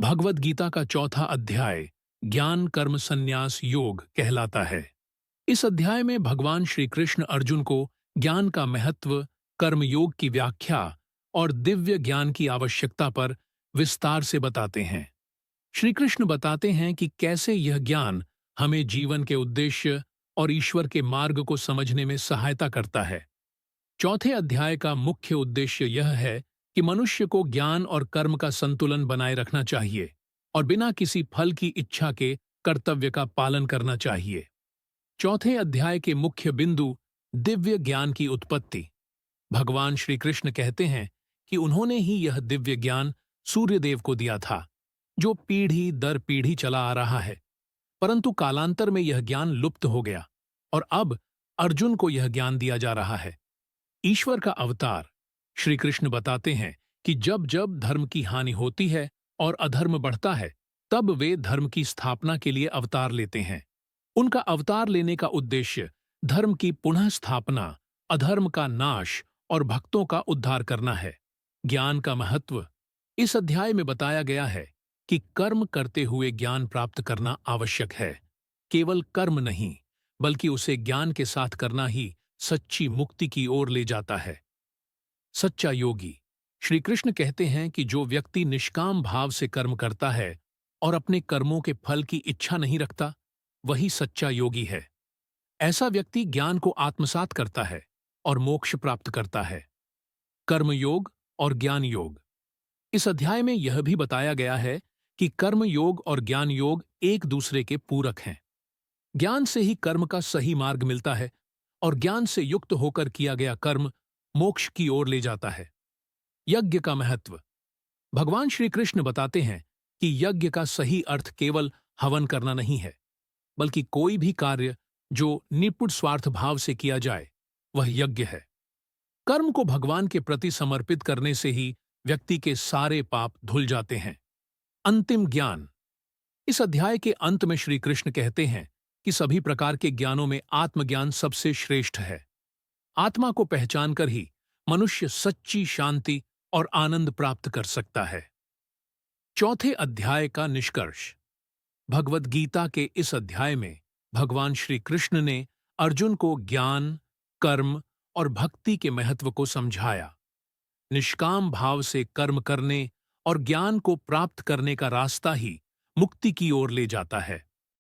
भगवद गीता का चौथा अध्याय ज्ञान कर्म संन्यास योग कहलाता है। इस अध्याय में भगवान श्री कृष्ण अर्जुन को ज्ञान का महत्व, कर्म योग की व्याख्या और दिव्य ज्ञान की आवश्यकता पर विस्तार से बताते हैं। श्री कृष्ण बताते हैं कि कैसे यह ज्ञान हमें जीवन के उद्देश्य और ईश्वर के मार्ग को समझने में सहायता करता है। चौथे अध्याय का मुख्य उद्देश्य यह है कि मनुष्य को ज्ञान और कर्म का संतुलन बनाए रखना चाहिए और बिना किसी फल की इच्छा के कर्तव्य का पालन करना चाहिए। चौथे अध्याय के मुख्य बिंदु दिव्य ज्ञान की उत्पत्ति। भगवान श्री कृष्ण कहते हैं कि उन्होंने ही यह दिव्य ज्ञान सूर्यदेव को दिया था, जो पीढ़ी दर पीढ़ी चला आ रहा है। परंतु कालांतर में यह ज्ञान लुप्त हो गया और अब अर्जुन को यह ज्ञान दिया जा रहा है। ईश्वर का अवतार। श्री कृष्ण बताते हैं कि जब जब धर्म की हानि होती है और अधर्म बढ़ता है, तब वे धर्म की स्थापना के लिए अवतार लेते हैं। उनका अवतार लेने का उद्देश्य धर्म की पुनः स्थापना, अधर्म का नाश और भक्तों का उद्धार करना है। ज्ञान का महत्व। इस अध्याय में बताया गया है कि कर्म करते हुए ज्ञान प्राप्त करना आवश्यक है। केवल कर्म नहीं, बल्कि उसे ज्ञान के साथ करना ही सच्ची मुक्ति की ओर ले जाता है। सच्चा योगी। श्री कृष्ण कहते हैं कि जो व्यक्ति निष्काम भाव से कर्म करता है और अपने कर्मों के फल की इच्छा नहीं रखता, वही सच्चा योगी है। ऐसा व्यक्ति ज्ञान को आत्मसात करता है और मोक्ष प्राप्त करता है। कर्म योग और ज्ञान योग। इस अध्याय में यह भी बताया गया है कि कर्म योग और ज्ञान योग एक दूसरे के पूरक हैं। ज्ञान से ही कर्म का सही मार्ग मिलता है और ज्ञान से युक्त होकर किया गया कर्म मोक्ष की ओर ले जाता है। यज्ञ का महत्व। भगवान श्री कृष्ण बताते हैं कि यज्ञ का सही अर्थ केवल हवन करना नहीं है, बल्कि कोई भी कार्य जो निपुण स्वार्थ भाव से किया जाए, वह यज्ञ है। कर्म को भगवान के प्रति समर्पित करने से ही व्यक्ति के सारे पाप धुल जाते हैं। अंतिम ज्ञान। इस अध्याय के अंत में श्री कृष्ण कहते हैं कि सभी प्रकार के ज्ञानों में आत्मज्ञान सबसे श्रेष्ठ है। आत्मा को पहचानकर ही मनुष्य सच्ची शांति और आनंद प्राप्त कर सकता है। चौथे अध्याय का निष्कर्ष। भगवद गीता के इस अध्याय में भगवान श्री कृष्ण ने अर्जुन को ज्ञान, कर्म और भक्ति के महत्व को समझाया। निष्काम भाव से कर्म करने और ज्ञान को प्राप्त करने का रास्ता ही मुक्ति की ओर ले जाता है।